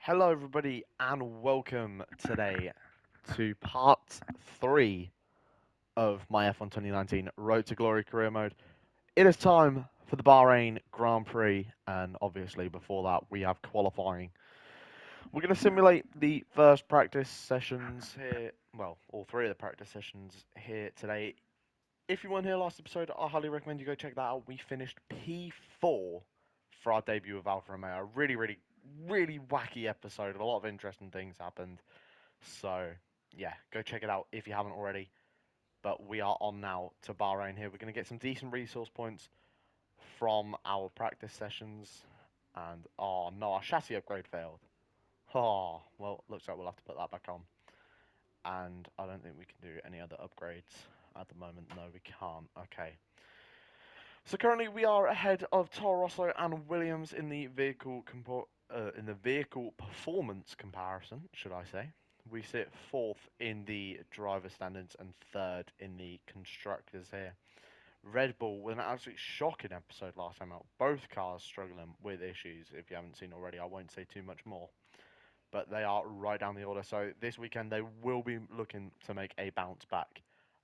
Hello, everybody, and welcome today to part 3 of my F1 2019 Road to Glory career mode. It is time for the Bahrain Grand Prix, and obviously, before that, we have qualifying. We're going to simulate the first practice sessions here, well, all three of the practice sessions here today. If you weren't here last episode, I highly recommend you go check that out. We finished P4 for our debut of Alfa Romeo. A really, really, really wacky episode. A lot of interesting things happened. So, yeah, go check it out if you haven't already. But we are on now to Bahrain here. We're going to get some decent resource points from our practice sessions. And, oh no, our chassis upgrade failed. Oh, well, looks like we'll have to put that back on. And I don't think we can do any other upgrades at the moment. No, we can't. Okay. So currently we are ahead of Toro Rosso and Williams in the vehicle performance comparison, should I say. We sit fourth in the driver standards and third in the constructors here. Red Bull with an absolute shocking episode last time out. Both cars struggling with issues. If you haven't seen already, I won't say too much more. But they are right down the order. So this weekend they will be looking to make a bounce back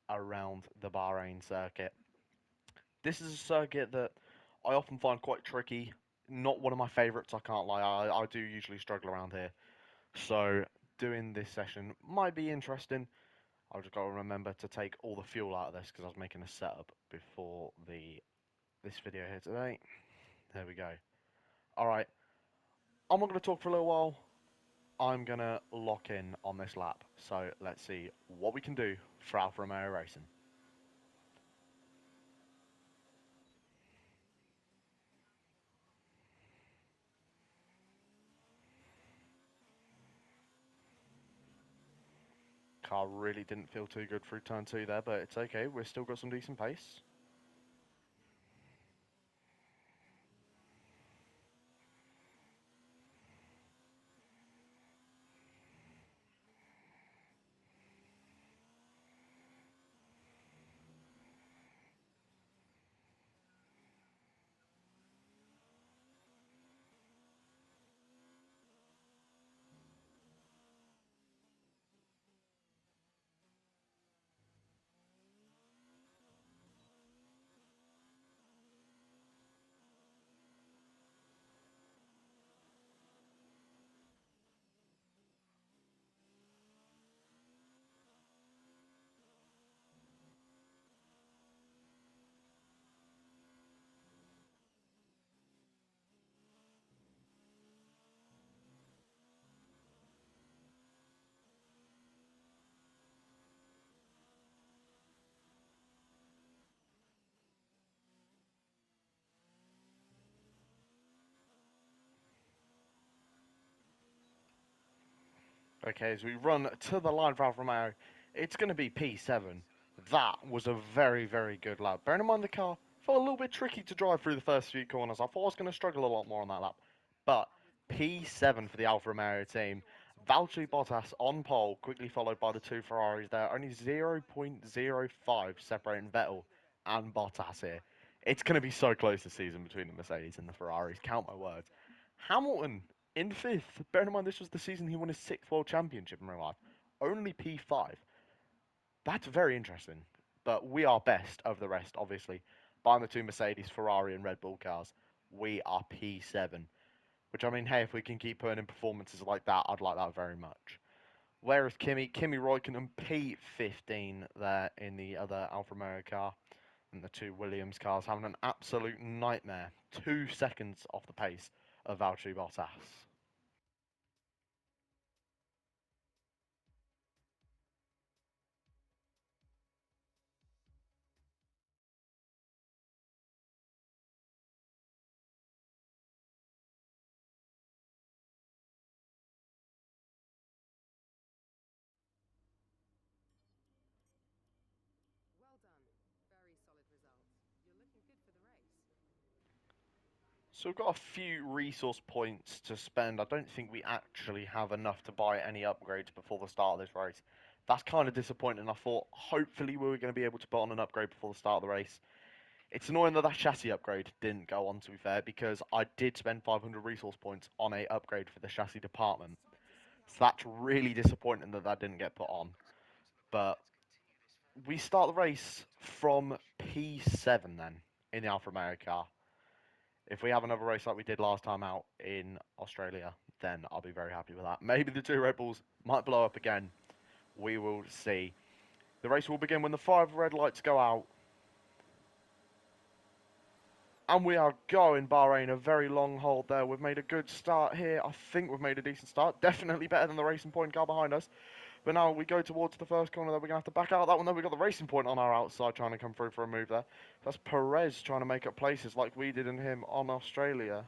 around the Bahrain circuit. This is a circuit that I often find quite tricky. Not one of my favourites, I can't lie. I do usually struggle around here. So doing this session might be interesting. I've just got to remember to take all the fuel out of this because I was making a setup before this video here today. There we go. Alright, I'm not going to talk for a little while. I'm going to lock in on this lap. So let's see what we can do for Alfa Romeo Racing. Car really didn't feel too good through turn 2 there, but it's okay. We've still got some decent pace. Okay, as we run to the line for Alfa Romeo, it's going to be P7. That was a very, very good lap. Bearing in mind the car felt a little bit tricky to drive through the first few corners. I thought I was going to struggle a lot more on that lap. But P7 for the Alfa Romeo team. Valtteri Bottas on pole, quickly followed by the two Ferraris there. Only 0.05 separating Vettel and Bottas here. It's going to be so close this season between the Mercedes and the Ferraris. Count my words. Hamilton in fifth. Bear in mind this was the season he won his sixth world championship in real life. Only P5. That's very interesting. But we are best of the rest, obviously. Behind the two Mercedes, Ferrari, and Red Bull cars, we are P7. Which, I mean, hey, if we can keep putting in performances like that, I'd like that very much. Whereas Kimi Räikkönen P15 there in the other Alfa Romeo car. And the two Williams cars having an absolute nightmare. 2 seconds off the pace of Valtteri Bottas. So we've got a few resource points to spend. I don't think we actually have enough to buy any upgrades before the start of this race. That's kind of disappointing. I thought hopefully we were going to be able to put on an upgrade before the start of the race. It's annoying that that chassis upgrade didn't go on, to be fair, because I did spend 500 resource points on a upgrade for the chassis department. So that's really disappointing that that didn't get put on. But we start the race from P7 then in the Alfa Romeo car. If we have another race like we did last time out in Australia, then I'll be very happy with that. Maybe the two Red Bulls might blow up again. We will see. The race will begin when the 5 red lights go out. And we are going, Bahrain, a very long hold there. We've made a good start here. I think we've made a decent start. Definitely better than the Racing Point car behind us. But now we go towards the first corner there. We're going to have to back out that one. Then we've got the Racing Point on our outside trying to come through for a move there. That's Perez trying to make up places like we did in him on Australia.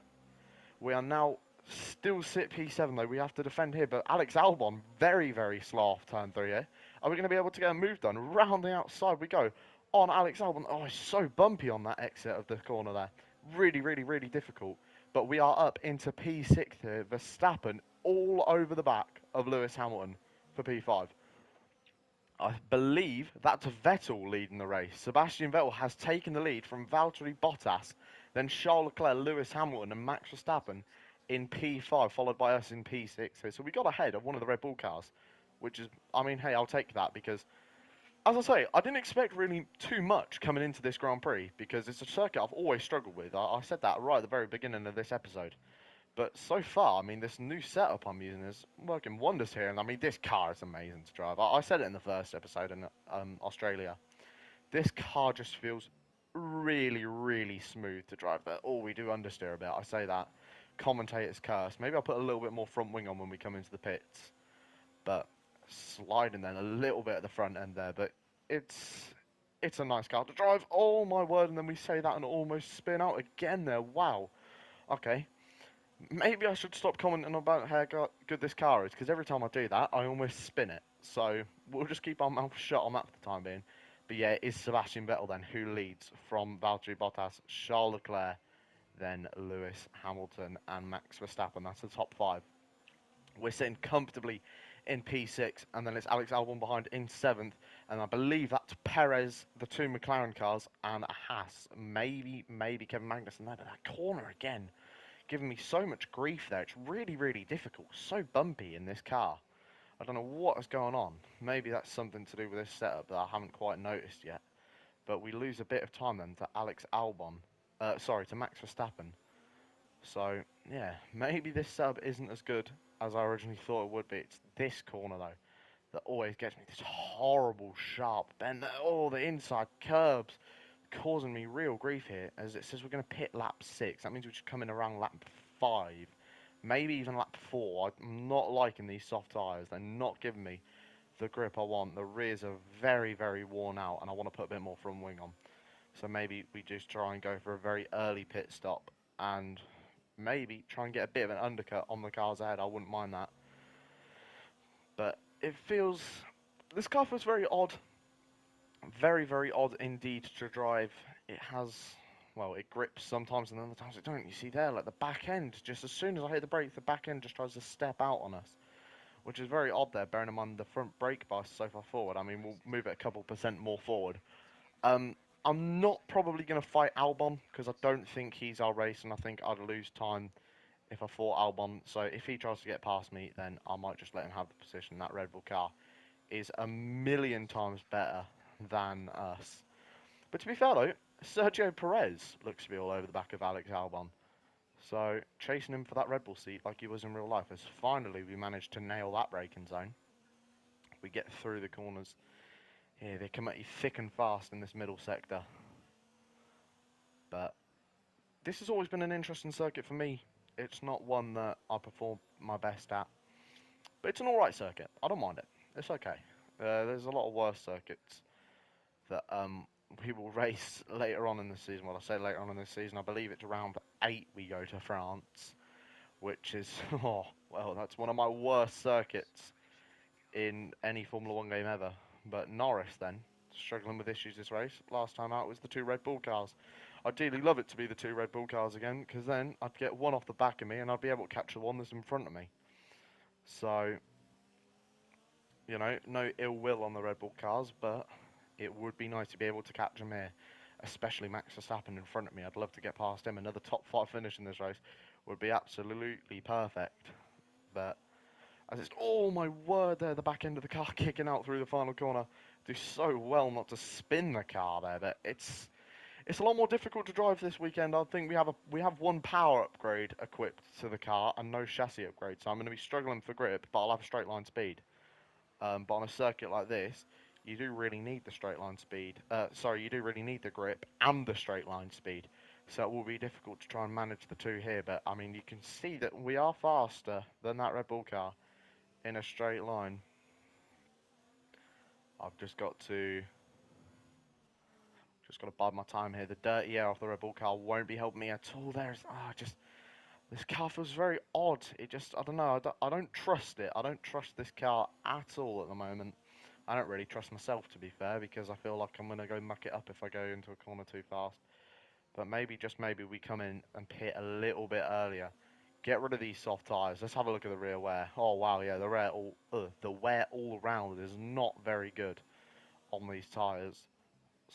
We are now still sit P7 though. We have to defend here. But Alex Albon, very, very slow off turn 3 here. Are we going to be able to get a move done? Round the outside we go. On Alex Albon. Oh, it's so bumpy on that exit of the corner there. Really, really, really difficult. But we are up into P6 here. Verstappen all over the back of Lewis Hamilton for P5. I believe that's Vettel leading the race. Sebastian Vettel has taken the lead from Valtteri Bottas, then Charles Leclerc, Lewis Hamilton, and Max Verstappen in P5, followed by us in P6. So we got ahead of one of the Red Bull cars, which is, I mean, hey, I'll take that because, as I say, I didn't expect really too much coming into this Grand Prix because it's a circuit I've always struggled with. I said that right at the very beginning of this episode. But so far, I mean, this new setup I'm using is working wonders here. And I mean, this car is amazing to drive. I said it in the first episode in Australia. This car just feels really, really smooth to drive. But oh, we do understeer a bit. I say that. Commentator's curse. Maybe I'll put a little bit more front wing on when we come into the pits. But sliding then a little bit at the front end there. But it's a nice car to drive. Oh my word! And then we say that and almost spin out again there. Wow. Okay. Maybe I should stop commenting about how good this car is, because every time I do that, I almost spin it. So we'll just keep our mouth shut on that for the time being. But yeah, it is Sebastian Vettel then who leads from Valtteri Bottas, Charles Leclerc, then Lewis Hamilton and Max Verstappen. That's the top 5. We're sitting comfortably in P6, and then it's Alex Albon behind in 7th, and I believe that's Perez, the 2 McLaren cars, and a Haas. Maybe Kevin Magnussen. That corner again giving me so much grief there. It's really, really difficult. So bumpy in this car. I don't know what is going on. Maybe that's something to do with this setup that I haven't quite noticed yet. But we lose a bit of time then to Alex Albon. Sorry, to Max Verstappen. So, yeah, maybe this setup isn't as good as I originally thought it would be. It's this corner, though, that always gets me. This horrible sharp bend. Oh, the inside curbs causing me real grief here, as it says we're going to pit lap 6. That means we should come in around lap 5, maybe even lap 4. I'm not liking these soft tyres. They're not giving me the grip I want. The rears are very, very worn out, and I want to put a bit more front wing on. So maybe we just try and go for a very early pit stop, and maybe try and get a bit of an undercut on the cars ahead. I wouldn't mind that. But it feels... This car feels very odd. Very, very odd indeed to drive. It has, well, it grips sometimes and other times it don't. You see there, like the back end, just as soon as I hit the brake, the back end just tries to step out on us, which is very odd there, bearing in mind the front brake bar is so far forward. I mean, we'll move it a couple percent more forward. Um, I'm not probably going to fight Albon, because I don't think he's our race, and I think I'd lose time if I fought Albon. So if he tries to get past me, then I might just let him have the position. That Red Bull car is a million times better than us. But to be fair though, Sergio Perez looks to be all over the back of Alex Albon. So chasing him for that Red Bull seat like he was in real life, as finally we managed to nail that braking zone. We get through the corners. Here they come at you thick and fast in this middle sector. But this has always been an interesting circuit for me. It's not one that I perform my best at. But it's an alright circuit. I don't mind it. It's okay. There's a lot of worse circuits that we will race later on in the season. Well, I say later on in the season. I believe it's round 8 we go to France, which is oh well, that's one of my worst circuits in any Formula One game ever. But Norris then struggling with issues this race. Last time out was the 2 Red Bull cars. Ideally, love it to be the 2 Red Bull cars again, because then I'd get one off the back of me and I'd be able to catch the one that's in front of me. So, you know, no ill will on the Red Bull cars, but it would be nice to be able to catch them here. especially Max Verstappen in front of me. I'd love to get past him. Another top five finish in this race would be absolutely perfect. But as it's, oh my word, there, the back end of the car kicking out through the final corner. Do so well not to spin the car there, but it's a lot more difficult to drive this weekend. I think we have one power upgrade equipped to the car and no chassis upgrade, so I'm going to be struggling for grip, but I'll have straight line speed. But on a circuit like this, you do really need the straight line speed. Sorry, you do really need the grip and the straight line speed. So it will be difficult to try and manage the two here. But I mean, you can see that we are faster than that Red Bull car in a straight line. I've just got to bide my time here. The dirty air off the Red Bull car won't be helping me at all. Just this car feels very odd. I don't know. I don't trust it. I don't trust this car at all at the moment. I don't really trust myself, to be fair, because I feel like I'm going to go muck it up if I go into a corner too fast. But maybe, just maybe, we come in and pit a little bit earlier. Get rid of these soft tyres. Let's have a look at the rear wear. Oh, wow, yeah, the wear all round is not very good on these tyres.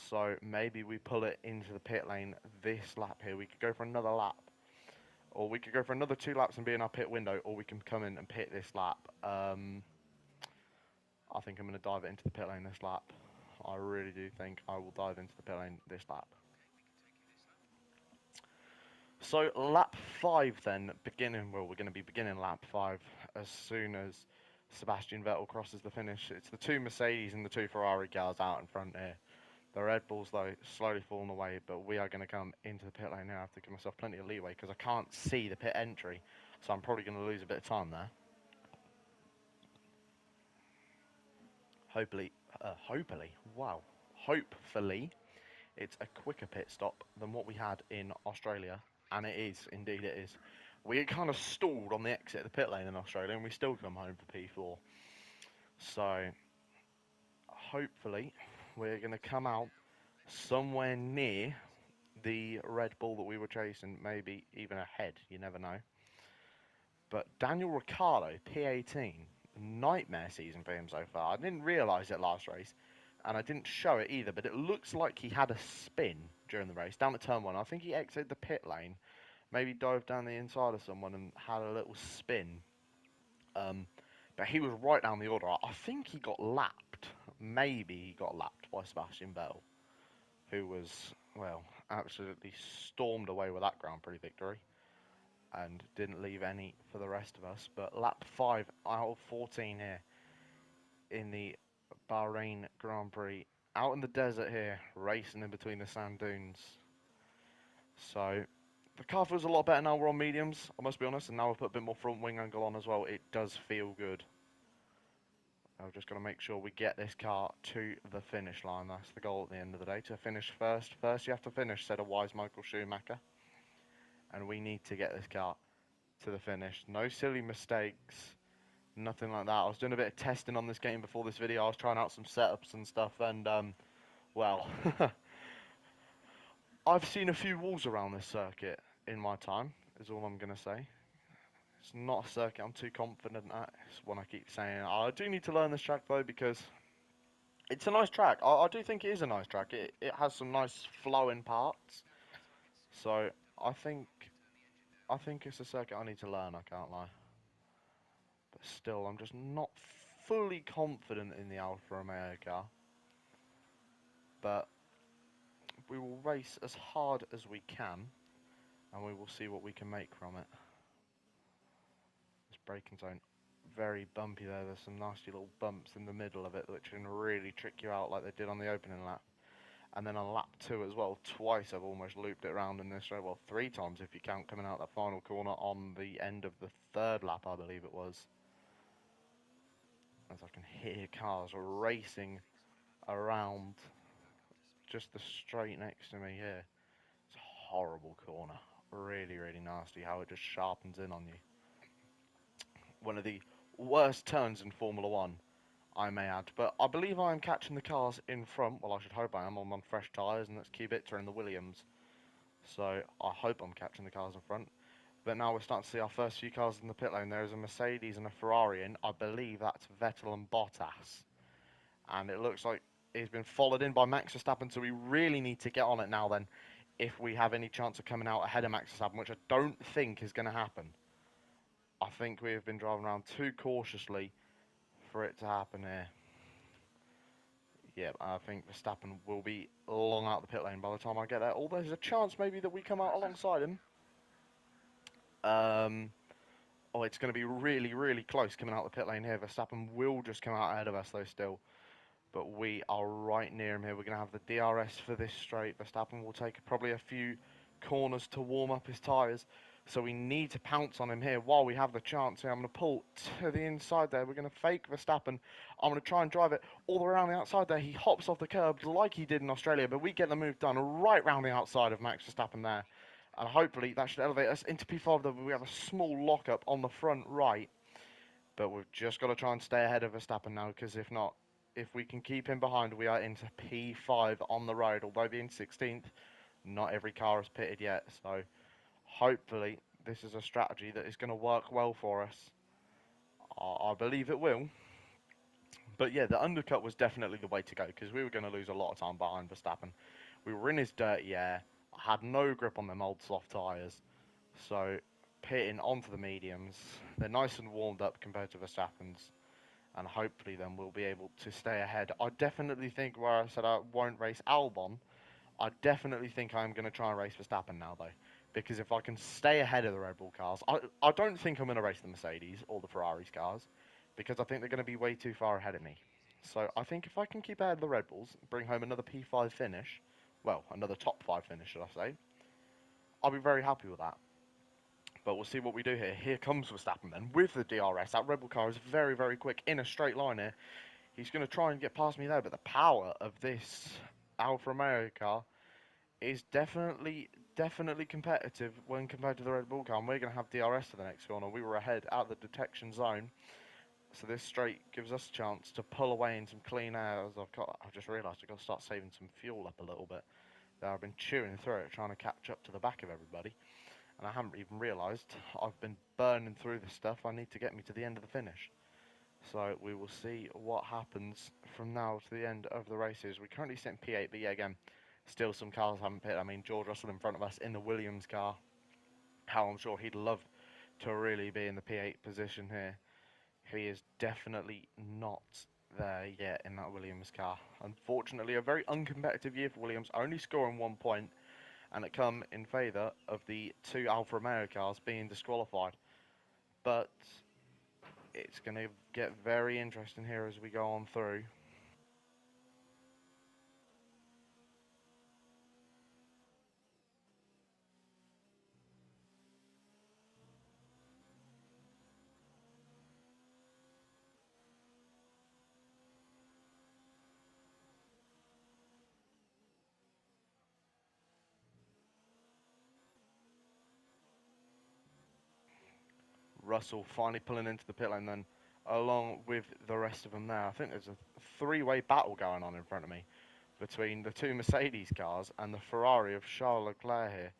So maybe we pull it into the pit lane this lap here. We could go for another lap. Or we could go for another 2 laps and be in our pit window. Or we can come in and pit this lap. I think I'm going to dive it into the pit lane this lap. I really do think I will dive into the pit lane this lap. So lap 5 then, we're going to be beginning lap 5 as soon as Sebastian Vettel crosses the finish. It's the two Mercedes and the two Ferrari cars out in front here. The Red Bulls, though, slowly falling away, but we are going to come into the pit lane now. I have to give myself plenty of leeway because I can't see the pit entry, so I'm probably going to lose a bit of time there. Hopefully, it's a quicker pit stop than what we had in Australia, and it is, indeed it is. We kind of stalled on the exit of the pit lane in Australia, and we still come home for P4. So, hopefully, we're going to come out somewhere near the Red Bull that we were chasing, maybe even ahead, you never know. But Daniel Ricciardo, P18, nightmare season for him so far. I didn't realise it last race, and I didn't show it either, but it looks like he had a spin during the race, down at turn 1. I think he exited the pit lane, maybe dove down the inside of someone and had a little spin. But he was right down the order. I think he got lapped. Maybe he got lapped by Sebastian Vettel, who was, well, absolutely stormed away with that Grand Prix victory and didn't leave any for the rest of us. But lap 5 out of 14 here in the Bahrain Grand Prix, out in the desert here, racing in between the sand dunes. So the car feels a lot better now we're on mediums, I must be honest, and now we've put a bit more front wing angle on as well. It does feel good. I've just got to make sure we get this car to the finish line. That's the goal at the end of the day, to finish first. First you have to finish, said a wise Michael Schumacher. And we need to get this car to the finish. No silly mistakes, nothing like that. I was doing a bit of testing on this game before this video. I was trying out some setups and stuff, and well, I've seen a few walls around this circuit in my time, is all I'm going to say. It's not a circuit I'm too confident at. It's one I keep saying. I do need to learn this track though, because it's a nice track. I do think it is a nice track. It has some nice flowing parts. So I think it's a circuit I need to learn, I can't lie. But still, I'm just not fully confident in the Alfa Romeo car. But we will race as hard as we can, and we will see what we can make from it. This braking zone, very bumpy there. There's some nasty little bumps in the middle of it which can really trick you out like they did on the opening lap. And then on lap 2 as well, twice I've almost looped it around in this road. Well, 3 times if you count coming out that final corner on the end of the 3rd lap, I believe it was. As I can hear cars racing around just the straight next to me here. It's a horrible corner. Really, really nasty how it just sharpens in on you. One of the worst turns in Formula 1, I may add. But I believe I am catching the cars in front. Well, I should hope I am. I'm on fresh tyres, and that's Kubica and the Williams. So I hope I'm catching the cars in front. But now we're starting to see our first few cars in the pit lane. There is a Mercedes and a Ferrari in. I believe that's Vettel and Bottas. And it looks like He's been followed in by Max Verstappen, so we really need to get on it now then, if we have any chance of coming out ahead of Max Verstappen, which I don't think is going to happen. I think we have been driving around too cautiously for it to happen here. Yeah, I think Verstappen will be long out the pit lane by the time I get there. Although there's a chance maybe that we come out alongside him. Um, oh, it's going to be really, really close coming out the pit lane here. Verstappen will just come out ahead of us though still. But we are right near him here. We're going to have the DRS for this straight. Verstappen will take probably a few corners to warm up his tyres. So we need to pounce on him here while we have the chance here. I'm going to pull to the inside there. We're going to fake Verstappen. I'm going to try and drive it all the way around the outside there. He hops off the curbs like he did in Australia, but we get the move done right round the outside of Max Verstappen there. And hopefully that should elevate us into P5. Though we have a small lockup on the front right. But we've just got to try and stay ahead of Verstappen now, because if not, if we can keep him behind, we are into P5 on the road. Although being 16th, not every car is pitted yet. So hopefully this is a strategy that is going to work well for us. I believe it will. But yeah, the undercut was definitely the way to go, because we were going to lose a lot of time behind Verstappen. We were in his dirty air. I had no grip on them old soft tyres. So pitting onto the mediums. They're nice and warmed up compared to Verstappen's. And hopefully then we'll be able to stay ahead. I definitely think, where I said I won't race Albon, I definitely think I'm going to try and race Verstappen now, though. Because if I can stay ahead of the Red Bull cars, I don't think I'm going to race the Mercedes or the Ferraris cars, because I think they're going to be way too far ahead of me. So I think if I can keep ahead of the Red Bulls, bring home another P5 finish, well, another top 5 finish, should I say, I'll be very happy with that. But we'll see what we do here. Here comes Verstappen then, with the DRS. That Red Bull car is very, very quick in a straight line here. He's going to try and get past me there, but the power of this Alfa Romeo car is definitely competitive when compared to the Red Bull car. And we're going to have DRS to the next corner. We were ahead out the detection zone, so this straight gives us a chance to pull away in some clean air. As I've just realised I've got to start saving some fuel up a little bit. There, I've been chewing through it, trying to catch up to the back of everybody, and I haven't even realised I've been burning through the stuff I need to get me to the end of the finish. So we will see what happens from now to the end of the races. We currently sit in P8, but yeah, again, still some cars haven't pitted. I mean, George Russell in front of us in the Williams car. How I'm sure he'd love to really be in the P8 position here. He is definitely not there yet in that Williams car. Unfortunately, a very uncompetitive year for Williams, only scoring 1 point, and it come in favour of the two Alfa Romeo cars being disqualified. But it's going to get very interesting here as we go on through. Russell finally pulling into the pit lane then, along with the rest of them there. I think there's a three-way battle going on in front of me between the two Mercedes cars and the Ferrari of Charles Leclerc here.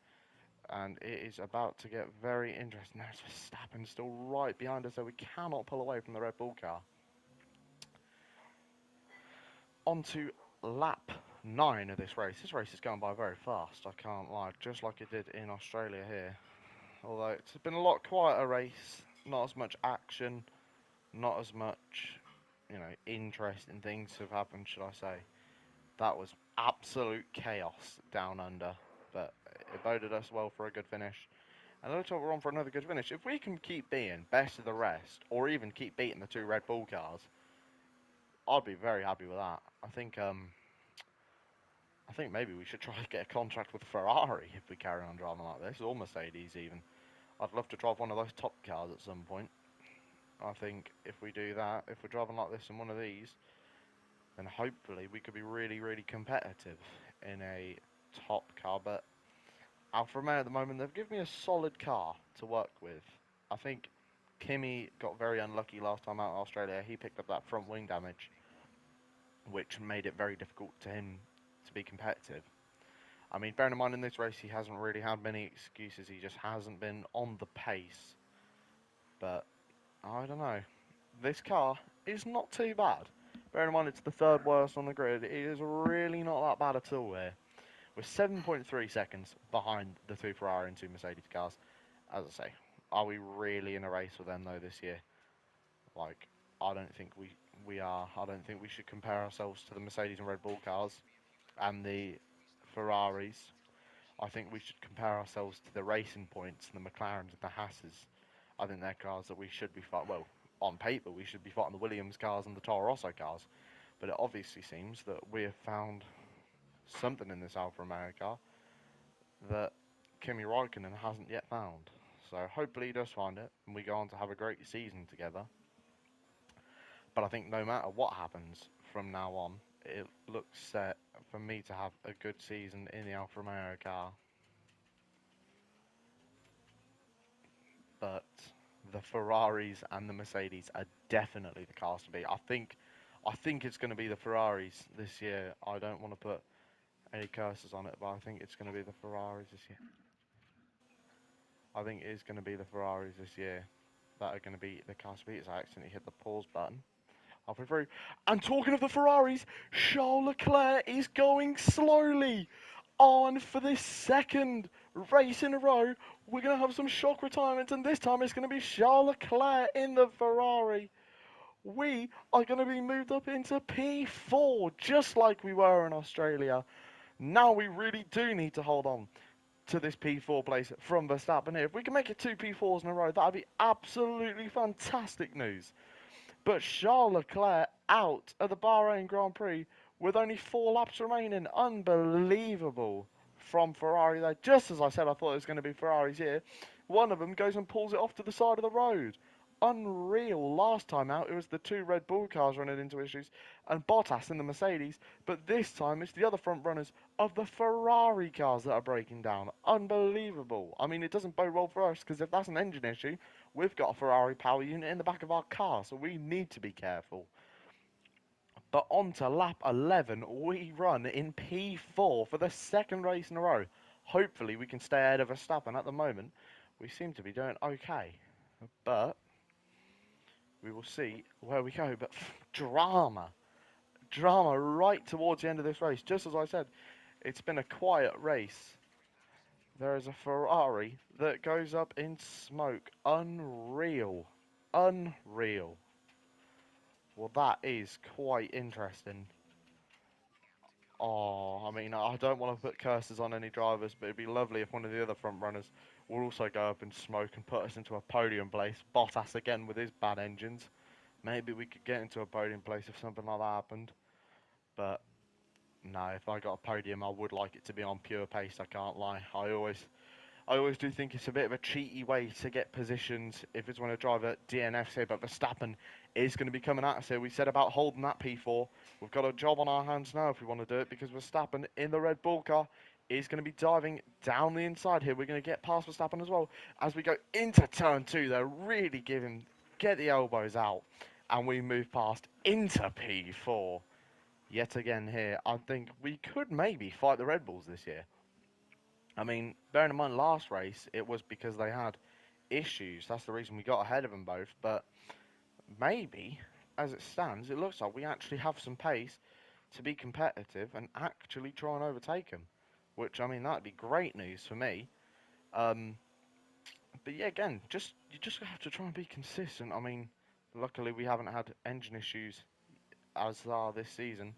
And it is about to get very interesting. There's Verstappen still right behind us, so we cannot pull away from the Red Bull car. On to lap 9 of this race. This race is going by very fast, I can't lie, just like it did in Australia here. Although it's been a lot quieter race, not as much action, not as much, interesting things have happened, should I say. That was absolute chaos down under, but it boded us well for a good finish. And it looks like we're on for another good finish. If we can keep being best of the rest, or even keep beating the two Red Bull cars, I'd be very happy with that. I think maybe we should try to get a contract with Ferrari if we carry on driving like this, or Mercedes even. I'd love to drive one of those top cars at some point. I think if we do that, if we're driving like this in one of these, then hopefully we could be really, really competitive in a top car. But Alfa Romeo at the moment, they've given me a solid car to work with. I think Kimi got very unlucky last time out in Australia. He picked up that front wing damage, which made it very difficult to him to be competitive. I mean, bearing in mind in this race, he hasn't really had many excuses. He just hasn't been on the pace. But I don't know. This car is not too bad. Bear in mind it's the third worst on the grid. It is really not that bad at all here. We're 7.3 seconds behind the two Ferrari and two Mercedes cars. As I say, are we really in a race with them though this year? Like, I don't think we are. I don't think we should compare ourselves to the Mercedes and Red Bull cars and the Ferraris. I think we should compare ourselves to the Racing Points and the McLarens and the Hasses. I think they're cars that we should be fighting. Well, on paper, we should be fighting the Williams cars and the Toro Rosso cars. But it obviously seems that we have found something in this Alfa Romeo car that Kimi Raikkonen hasn't yet found. So hopefully he does find it and we go on to have a great season together. But I think no matter what happens from now on, it looks set for me to have a good season in the Alfa Romeo car. But the Ferraris and the Mercedes are definitely the cars to beat. I think it's going to be the Ferraris this year. I don't want to put any curses on it, but I think it's going to be the Ferraris this year. I think it is going to be the Ferraris this year that are going to beat the cars to beat. I accidentally hit the pause button halfway through. And talking of the Ferraris, Charles Leclerc is going slowly on for this second race in a row. We're going to have some shock retirements, and this time it's going to be Charles Leclerc in the Ferrari. We are going to be moved up into P4, just like we were in Australia. Now we really do need to hold on to this P4 place from Verstappen here. If we can make it two P4s in a row, that'd be absolutely fantastic news. But Charles Leclerc out of the Bahrain Grand Prix with only 4 laps remaining. Unbelievable from Ferrari there. Just as I said, I thought it was going to be Ferrari's here. One of them goes and pulls it off to the side of the road. Unreal. Last time out, it was the two Red Bull cars running into issues and Bottas in the Mercedes. But this time, it's the other front runners of the Ferrari cars that are breaking down. Unbelievable. I mean, it doesn't bode well for us because if that's an engine issue, we've got a Ferrari power unit in the back of our car, so we need to be careful. But on to lap 11, we run in P4 for the second race in a row. Hopefully we can stay ahead of Verstappen. At the moment, we seem to be doing okay. But we will see where we go. But drama. Drama right towards the end of this race. Just as I said, it's been a quiet race. There is a Ferrari that goes up in smoke. Unreal. Unreal. Well, that is quite interesting. Oh, I mean, I don't want to put curses on any drivers, but it'd be lovely if one of the other front runners will also go up in smoke and put us into a podium place. Bottas again with his bad engines. Maybe we could get into a podium place if something like that happened. But no, if I got a podium, I would like it to be on pure pace. I can't lie. I always do think it's a bit of a cheaty way to get positions if it's when a driver DNFs here, but Verstappen is going to be coming at us here. We said about holding that P4. We've got a job on our hands now if we want to do it because Verstappen in the Red Bull car is going to be diving down the inside here. We're going to get past Verstappen as well as we go into turn 2. They're really get the elbows out, and we move past into P4. Yet again here, I think we could maybe fight the Red Bulls this year. I mean, bearing in mind last race, it was because they had issues. That's the reason we got ahead of them both. But maybe, as it stands, it looks like we actually have some pace to be competitive and actually try and overtake them. Which, I mean, that'd be great news for me. Um, but yeah, again, you just have to try and be consistent. I mean, luckily we haven't had engine issues as are this season.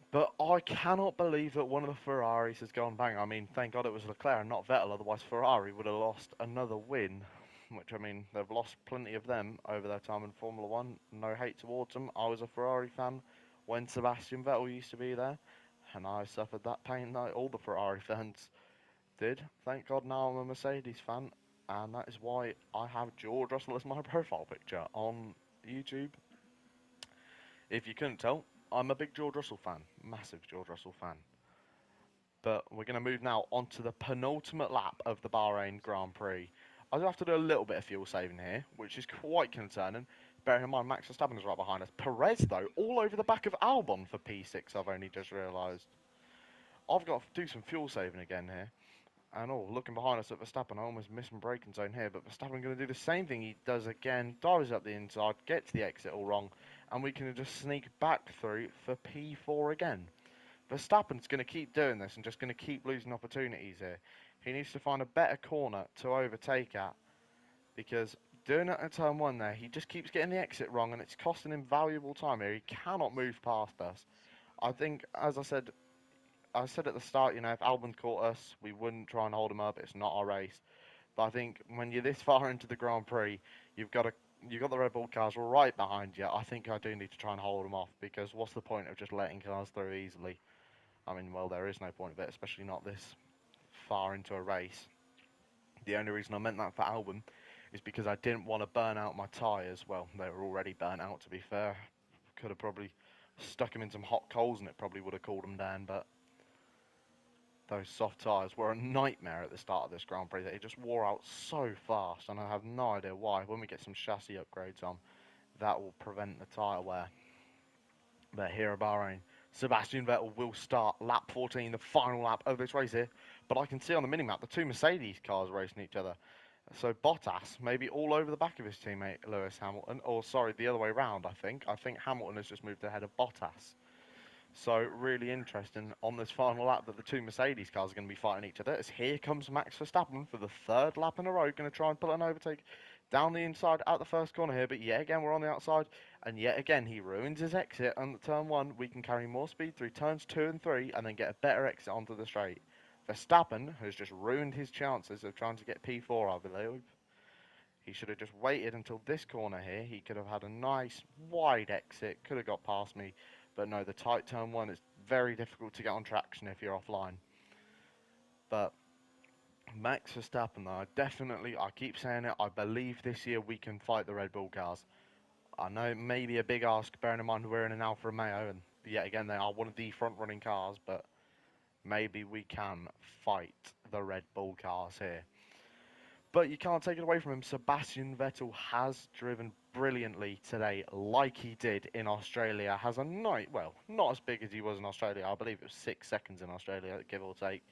But I cannot believe that one of the Ferraris has gone bang. I mean, thank God it was Leclerc and not Vettel, otherwise Ferrari would have lost another win. Which, I mean, they've lost plenty of them over their time in Formula 1. No hate towards them. I was a Ferrari fan when Sebastian Vettel used to be there. And I suffered that pain that all the Ferrari fans did. Thank God now I'm a Mercedes fan. And that is why I have George Russell as my profile picture on YouTube. If you couldn't tell, I'm a big George Russell fan. Massive George Russell fan. But we're going to move now onto the penultimate lap of the Bahrain Grand Prix. I do have to do a little bit of fuel saving here, which is quite concerning. Bearing in mind Max Verstappen is right behind us. Perez, though, all over the back of Albon for P6, I've only just realised. I've got to do some fuel saving again here. And oh, looking behind us at Verstappen, I almost missed my braking zone here, but Verstappen going to do the same thing he does again, dives up the inside, get to the exit all wrong, and we can just sneak back through for P4 again. Verstappen's going to keep doing this and just going to keep losing opportunities here. He needs to find a better corner to overtake at, because doing it at turn one there, he just keeps getting the exit wrong and it's costing him valuable time here. He cannot move past us. I think, as I said at the start, you know, if Albon caught us, we wouldn't try and hold him up. It's not our race. But I think when you're this far into the Grand Prix, you've got to you've got the Red Bull cars right behind you. I think I do need to try and hold them off because what's the point of just letting cars through easily? I mean, well, there is no point of it, especially not this far into a race. The only reason I meant that for Albon is because I didn't want to burn out my tyres. Well, they were already burnt out, to be fair. Could have probably stuck him in some hot coals and it probably would have cooled him down, but those soft tyres were a nightmare at the start of this Grand Prix. They just wore out so fast, and I have no idea why. When we get some chassis upgrades on, that will prevent the tyre wear. But here at Bahrain, Sebastian Vettel will start lap 14, the final lap of this race here. But I can see on the minimap the two Mercedes cars racing each other. So Bottas may be all over the back of his teammate Lewis Hamilton, or sorry, the other way round. I think. I think Hamilton has just moved ahead of Bottas. So really interesting on this final lap that the two Mercedes cars are going to be fighting each other. As here comes Max Verstappen for the third lap in a row, going to try and pull an overtake down the inside out the first corner here. But yet again, we're on the outside, and yet again he ruins his exit on turn one. We can carry more speed through turns 2 and 3, and then get a better exit onto the straight. Verstappen has just ruined his chances of trying to get P4, I believe. He should have just waited until this corner here. He could have had a nice wide exit, could have got past me. But no, the tight turn one is very difficult to get on traction if you're offline. But Max Verstappen, though, I keep saying it, I believe this year we can fight the Red Bull cars. I know it may be a big ask, bearing in mind we're in an Alfa Romeo, and yet again they are one of the front-running cars, but maybe we can fight the Red Bull cars here. But you can't take it away from him. Sebastian Vettel has driven brilliantly today, like he did in Australia. Has a night, well, not as big as he was in Australia. I believe it was 6 seconds in Australia, give or take.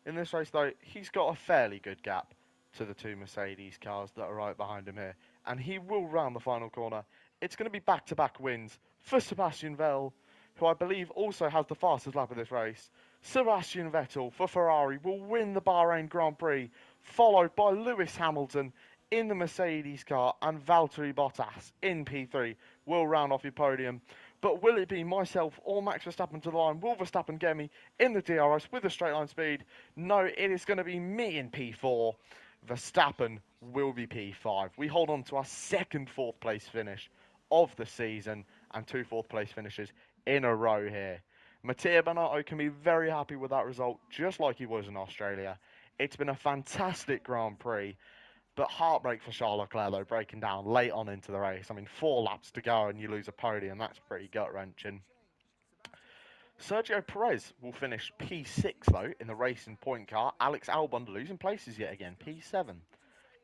In this race, though, he's got a fairly good gap to the two Mercedes cars that are right behind him here. And he will round the final corner. It's going to be back-to-back wins for Sebastian Vettel, who I believe also has the fastest lap of this race. Sebastian Vettel for Ferrari will win the Bahrain Grand Prix, followed by Lewis Hamilton in the Mercedes car and Valtteri Bottas in P3 will round off your podium. But will it be myself or Max Verstappen to the line? Will Verstappen get me in the DRS with a straight line speed? No, it is going to be me in P4. Verstappen will be P5. We hold on to our second fourth place finish of the season and two fourth place finishes in a row here. Mattia Binotto can be very happy with that result, just like he was in Australia. It's been a fantastic Grand Prix, but heartbreak for Charles Leclerc, though, breaking down late on into the race. I mean, 4 laps to go and you lose a podium. That's pretty gut-wrenching. Sergio Perez will finish P6, though, in the racing point car. Alex Albon losing places yet again, P7.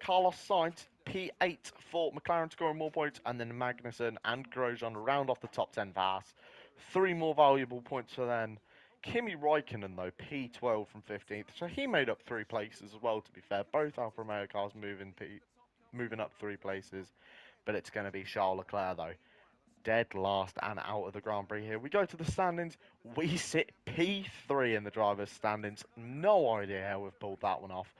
Carlos Sainz, P8 for McLaren scoring more points, and then Magnussen and Grosjean round off the top 10 fast. 3 more valuable points for them. Kimi Raikkonen, though, P12 from 15th, so he made up 3 places as well, to be fair. Both Alfa Romeo cars moving up 3 places, but it's going to be Charles Leclerc, though. Dead last and out of the Grand Prix here. We go to the standings. We sit P3 in the driver's standings. No idea how we've pulled that one off.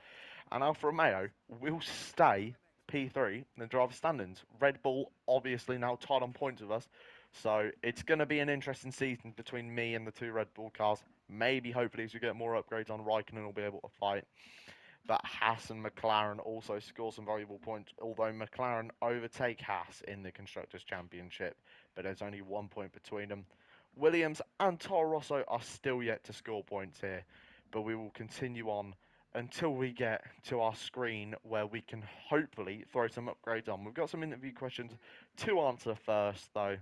And Alfa Romeo will stay P3 in the driver's standings. Red Bull obviously now tied on points with us. So it's going to be an interesting season between me and the two Red Bull cars. Maybe, hopefully, as we get more upgrades on, Raikkonen will be able to fight. But Haas and McLaren also score some valuable points, although McLaren overtake Haas in the Constructors' Championship, but there's only 1 point between them. Williams and Toro Rosso are still yet to score points here, but we will continue on until we get to our screen where we can hopefully throw some upgrades on. We've got some interview questions to answer first, though,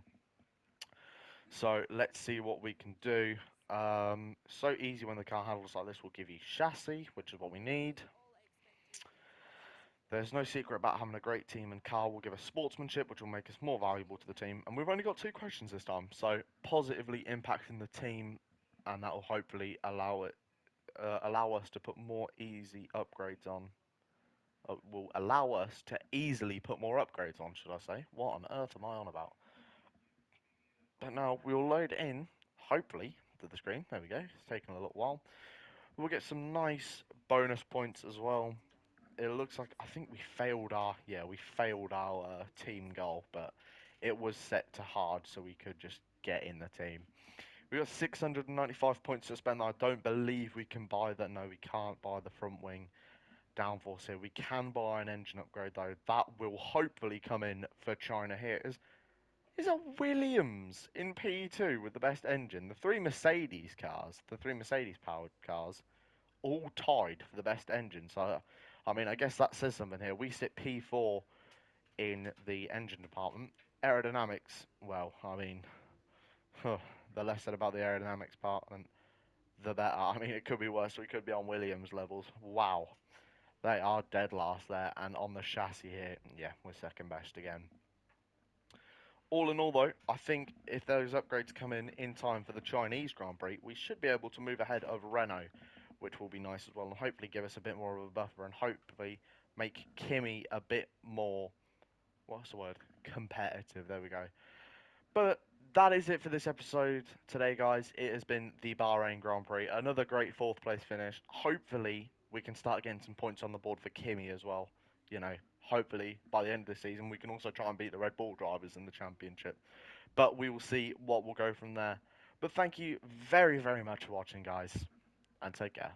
so let's see what we can do. So easy when the car handles like this will give you chassis, which is what we need. There's no secret about having a great team, and car will give us sportsmanship, which will make us more valuable to the team. And we've only got 2 questions this time, so positively impacting the team, and that will hopefully allow it allow us to put more easy upgrades on. Will allow us to easily put more upgrades on, should I say? What on earth am I on about? But now we'll load in, hopefully, to the screen. There we go. It's taken a little while. We'll get some nice bonus points as well. It looks like I think we failed our team goal, but it was set to hard so we could just get in the team. We got 695 points to spend. I don't believe we can buy that. No, we can't buy the front wing downforce here. We can buy an engine upgrade though. That will hopefully come in for China here. Is a Williams in P2 with the best engine. The three Mercedes powered cars, all tied for the best engine. So, I mean, I guess that says something here. We sit P4 in the engine department. Aerodynamics, well, I mean, the less said about the aerodynamics part, the better. I mean, it could be worse. We could be on Williams levels. Wow. They are dead last there. And on the chassis here, yeah, we're second best again. All in all, though, I think if those upgrades come in time for the Chinese Grand Prix, we should be able to move ahead of Renault, which will be nice as well, and hopefully give us a bit more of a buffer, and hopefully make Kimi a bit more, what's the word, competitive. There we go. But that is it for this episode today, guys. It has been the Bahrain Grand Prix. Another great fourth place finish. Hopefully, we can start getting some points on the board for Kimi as well. You know, hopefully by the end of the season, we can also try and beat the Red Bull drivers in the championship. But we will see what will go from there. But thank you very, very much for watching, guys, and take care.